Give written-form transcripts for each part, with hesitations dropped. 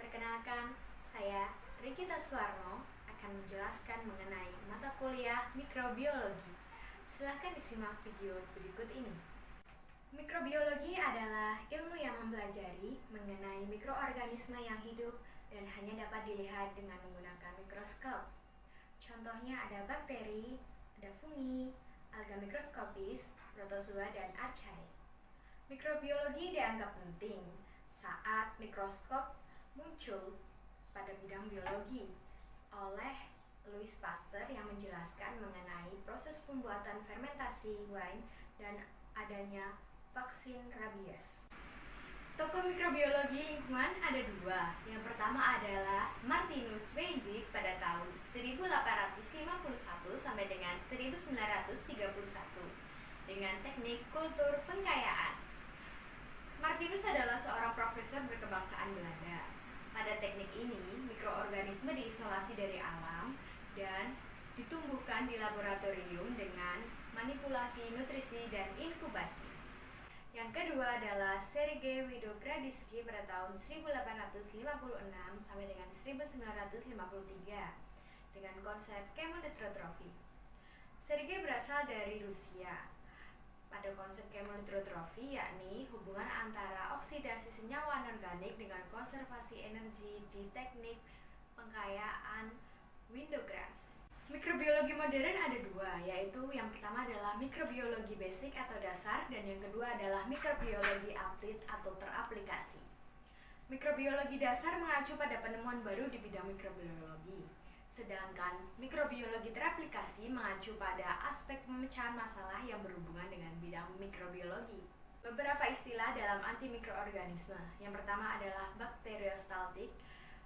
Perkenalkan, saya Rikita Suwarno akan menjelaskan mengenai mata kuliah mikrobiologi. Silahkan disimak video berikut ini. Mikrobiologi adalah ilmu yang mempelajari mengenai mikroorganisme yang hidup dan hanya dapat dilihat dengan menggunakan mikroskop. Contohnya ada bakteri, ada fungi, alga mikroskopis, protozoa, dan archaea. Mikrobiologi dianggap penting saat mikroskop muncul pada bidang biologi oleh Louis Pasteur yang menjelaskan mengenai proses pembuatan fermentasi wine dan adanya vaksin rabies. Tokoh mikrobiologi lingkungan ada dua. Yang pertama adalah Martinus Beijing pada tahun 1851 sampai dengan 1931 dengan teknik kultur pengkayaan. Martinus adalah seorang profesor berkebangsaan Belanda. Pada teknik ini, mikroorganisme diisolasi dari alam dan ditumbuhkan di laboratorium dengan manipulasi nutrisi dan inkubasi. Yang kedua adalah Sergei Vinogradski pada tahun 1856 sampai dengan 1953 dengan konsep chemonitrotrofi. Sergei berasal dari Rusia. Pada konsep chemonitrotrofi, yakni hubungan antara oksidasi senyawa anorganik dengan konservasi energi di teknik pengkayaan Winograd. Mikrobiologi modern ada dua, yaitu yang pertama adalah mikrobiologi basic atau dasar dan yang kedua adalah mikrobiologi applied atau teraplikasi. Mikrobiologi dasar mengacu pada penemuan baru di bidang mikrobiologi. Sedangkan mikrobiologi teraplikasi mengacu pada aspek pemecahan masalah yang berhubungan dengan bidang mikrobiologi. Beberapa istilah dalam antimikroorganisme. Yang pertama adalah bakteriostaltik,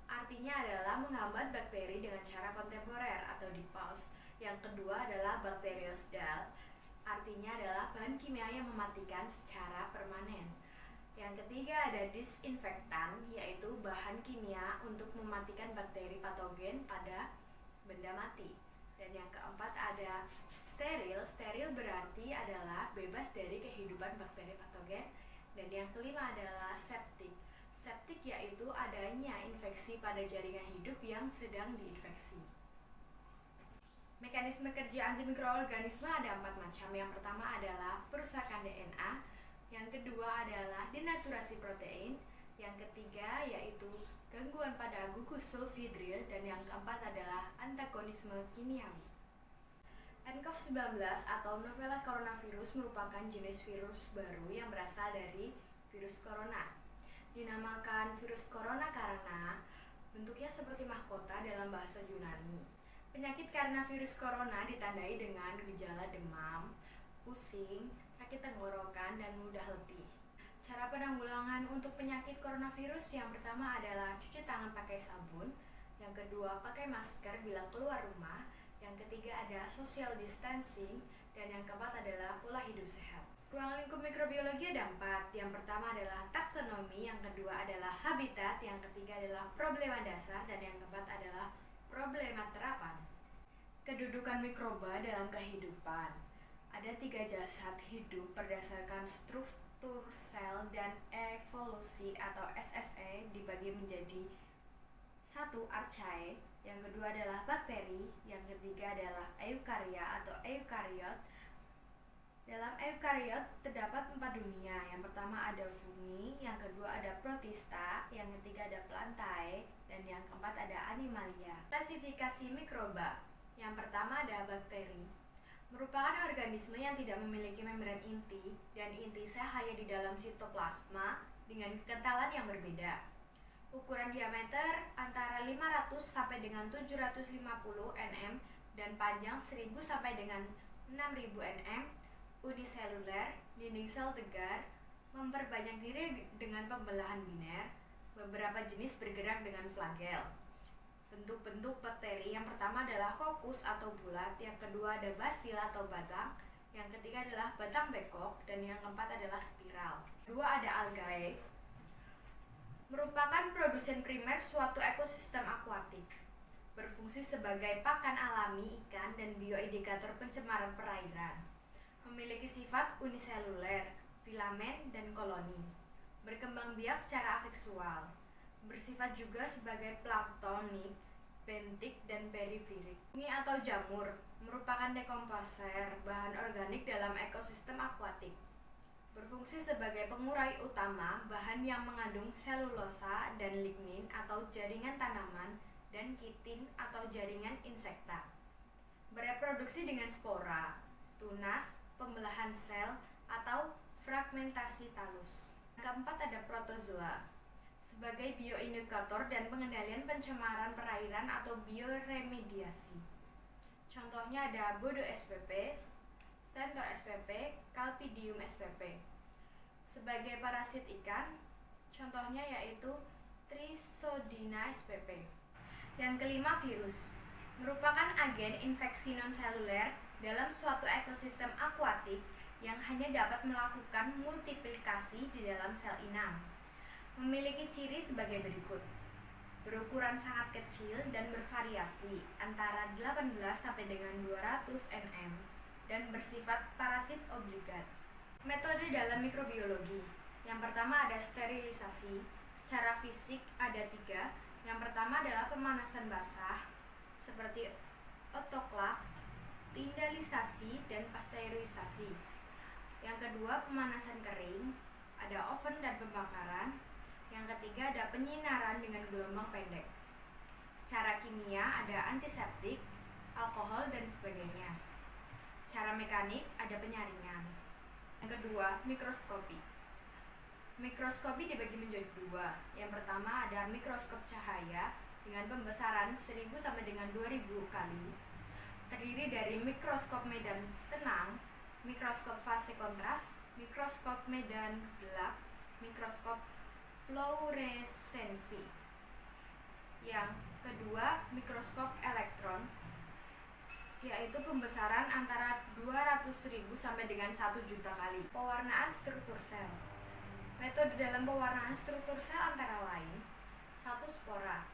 artinya adalah menghambat bakteri dengan cara kontemporer atau di pause. Yang kedua adalah bakteriostal, artinya adalah bahan kimia yang mematikan secara permanen. Yang ketiga ada disinfektan, yaitu bahan kimia untuk mematikan bakteri patogen pada benda mati. Dan yang keempat ada steril. Steril berarti adalah bebas dari kehidupan bakteri patogen. Dan yang kelima adalah septik. Septik yaitu adanya infeksi pada jaringan hidup yang sedang diinfeksi. Mekanisme kerja antimikroorganisme ada 4 macam. Yang pertama adalah perusakan DNA. Yang kedua adalah denaturasi protein. Yang ketiga yaitu gangguan pada gugus sulfhidril. Dan yang keempat adalah antagonisme kimiawi. nCoV-19 atau novel coronavirus merupakan jenis virus baru yang berasal dari virus corona. Dinamakan virus corona karena bentuknya seperti mahkota dalam bahasa Yunani. Penyakit karena virus corona ditandai dengan gejala demam, pusing, sakit tenggorokan, dan mudah letih. Cara penanggulangan untuk penyakit coronavirus yang pertama adalah cuci tangan pakai sabun, yang kedua pakai masker bila keluar rumah, yang ketiga ada social distancing, dan yang keempat adalah pola hidup sehat. Ruang lingkup mikrobiologi ada 4. Yang pertama adalah taksonomi, yang kedua adalah habitat, yang ketiga adalah problema dasar, dan yang keempat adalah problema terapan. Kedudukan mikroba dalam kehidupan. Ada 3 jasad hidup berdasarkan struktur sel dan evolusi atau SSE dibagi menjadi 1. Archaea, yang kedua adalah bakteri, yang ketiga adalah eukarya atau eukariot. Dalam eukariot terdapat 4 dunia. Yang pertama ada fungi, yang kedua ada protista, yang ketiga ada plantae, dan yang keempat ada animalia. Klasifikasi mikroba. Yang pertama ada bakteri. Merupakan organisme yang tidak memiliki membran inti dan inti sel hanya di dalam sitoplasma dengan kekentalan yang berbeda. Ukuran diameter antara 500 sampai dengan 750 nm dan panjang 1000 sampai dengan 6000 nm. Uniseluler, dinding sel tegar, memperbanyak diri dengan pembelahan biner. Beberapa jenis bergerak dengan flagel. Bentuk-bentuk bakteri yang pertama adalah kokus atau bulat, yang kedua ada basil atau batang, yang ketiga adalah batang bekok, dan yang keempat adalah spiral. Kedua ada algae, merupakan produsen primer suatu ekosistem akuatik, berfungsi sebagai pakan alami ikan dan bioindikator pencemaran perairan. Memiliki sifat uniseluler, filamen, dan koloni. Berkembang biak secara aseksual. bersifat juga sebagai planktonik, bentik, dan periferik. Mie atau jamur merupakan dekomposer bahan organik dalam ekosistem akuatik. Berfungsi sebagai pengurai utama bahan yang mengandung selulosa dan lignin atau jaringan tanaman dan kitin atau jaringan insekta. Bereproduksi dengan spora, tunas, pembelahan sel, atau fragmentasi talus. Yang keempat ada protozoa sebagai bioindikator dan pengendalian pencemaran perairan atau bioremediasi. Contohnya ada Bodo spp, Stentor spp, Calpidium spp. Sebagai parasit ikan, contohnya yaitu Trisodina spp. Yang kelima, virus merupakan agen infeksi non-seluler dalam suatu ekosistem akuatik yang hanya dapat melakukan multiplikasi di dalam sel inang. Memiliki ciri sebagai berikut. Berukuran sangat kecil dan bervariasi antara 18 sampai dengan 200 nm dan bersifat parasit obligat. Metode dalam mikrobiologi. Yang pertama ada sterilisasi. Secara fisik ada 3. Yang pertama adalah pemanasan basah seperti autoklav, tindalisasi, dan pasteurisasi. Yang kedua pemanasan kering, ada oven dan pembakaran. Yang ketiga ada penyinaran dengan gelombang pendek. Secara kimia ada antiseptik, alkohol, dan sebagainya. Secara mekanik ada penyaringan. Yang kedua, mikroskopi. Mikroskopi dibagi menjadi 2. Yang pertama ada mikroskop cahaya dengan pembesaran 1000 sampai dengan 2000 kali. Terdiri dari mikroskop medan tenang, mikroskop fase kontras, mikroskop medan gelap, mikroskop fluoresensi. Yang kedua, mikroskop elektron, yaitu pembesaran antara 200.000 sampai dengan 1 juta kali. Pewarnaan struktur sel. Metode dalam pewarnaan struktur sel antara lain: 1. Spora,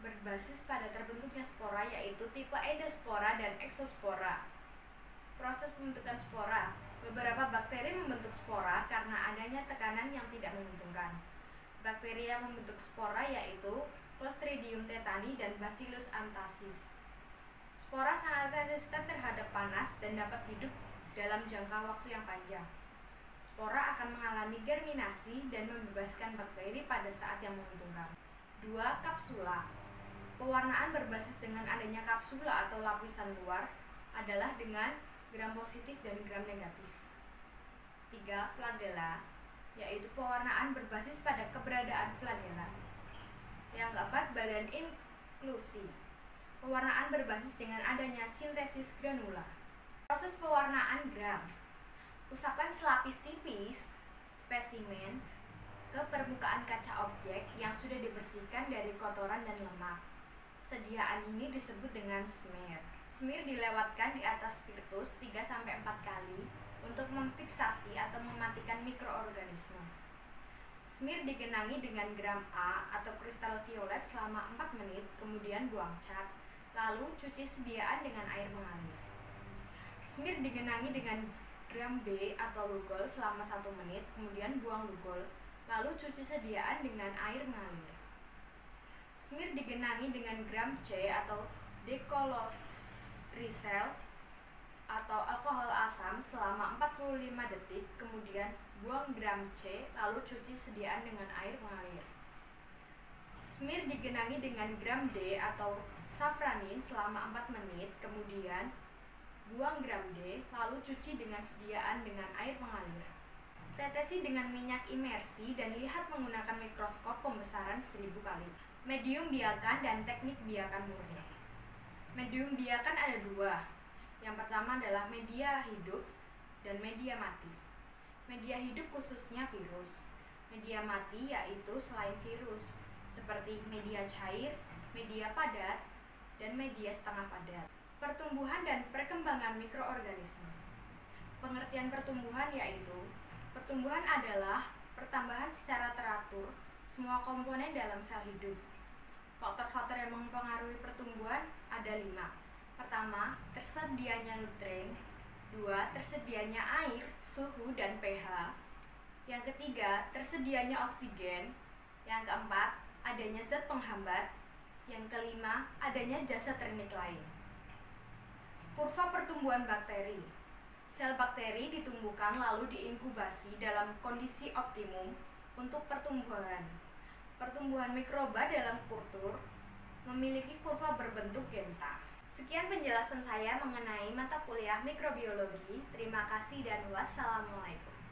berbasis pada terbentuknya spora yaitu tipe endospora dan exospora. Proses pembentukan spora. Beberapa bakteri membentuk spora karena adanya tekanan yang tidak menguntungkan. Bakteri yang membentuk spora yaitu Clostridium tetani dan Bacillus anthracis. Spora sangat resisten terhadap panas dan dapat hidup dalam jangka waktu yang panjang. Spora akan mengalami germinasi dan membebaskan bakteri pada saat yang menguntungkan. 2. Kapsula. Pewarnaan berbasis dengan adanya kapsula atau lapisan luar adalah dengan gram positif dan gram negatif. 3. Flagella, yaitu pewarnaan berbasis pada keberadaan flagella. Yang keempat, badan inklusi. Pewarnaan berbasis dengan adanya sintesis granula. Proses pewarnaan gram. Usapkan selapis tipis spesimen ke permukaan kaca objek yang sudah dibersihkan dari kotoran dan lemak. Sediaan ini disebut dengan smear. Smear dilewatkan di atas spiritus 3-4 kali untuk memfiksasi atau mematikan mikroorganisme. Smear digenangi dengan gram A atau kristal violet selama 4 menit, kemudian buang cat, lalu cuci sediaan dengan air mengalir. Smear digenangi dengan gram B atau lugol selama 1 menit, kemudian buang lugol, lalu cuci sediaan dengan air mengalir. Smear digenangi dengan gram C atau dekolorisel atau alkohol asam selama 45 detik, kemudian buang gram C, lalu cuci sediaan dengan air mengalir. Smear digenangi dengan gram D atau safranin selama 4 menit, kemudian buang gram D, lalu cuci dengan sediaan dengan air mengalir. Tetesi dengan minyak imersi dan lihat menggunakan mikroskop pembesaran 1000 kali. Medium biakan dan teknik biakan murni. Medium biakan ada 2. Yang pertama adalah media hidup dan media mati. Media hidup khususnya virus. Media mati yaitu selain virus, seperti media cair, media padat, dan media setengah padat. Pertumbuhan dan perkembangan mikroorganisme. Pengertian pertumbuhan yaitu pertumbuhan adalah pertambahan secara teratur semua komponen dalam sel hidup. Faktor-faktor yang mempengaruhi pertumbuhan ada 5. Pertama, tersedianya nutrien. 2. Tersedianya air, suhu, dan pH. Yang ketiga, tersedianya oksigen. Yang keempat, adanya zat penghambat. Yang kelima, adanya jasa teknik lain. Kurva pertumbuhan bakteri. Sel bakteri ditumbuhkan lalu diinkubasi dalam kondisi optimum untuk pertumbuhan. Pertumbuhan mikroba dalam kultur memiliki kurva berbentuk genta. Sekian penjelasan saya mengenai mata kuliah mikrobiologi. Terima kasih dan wassalamualaikum.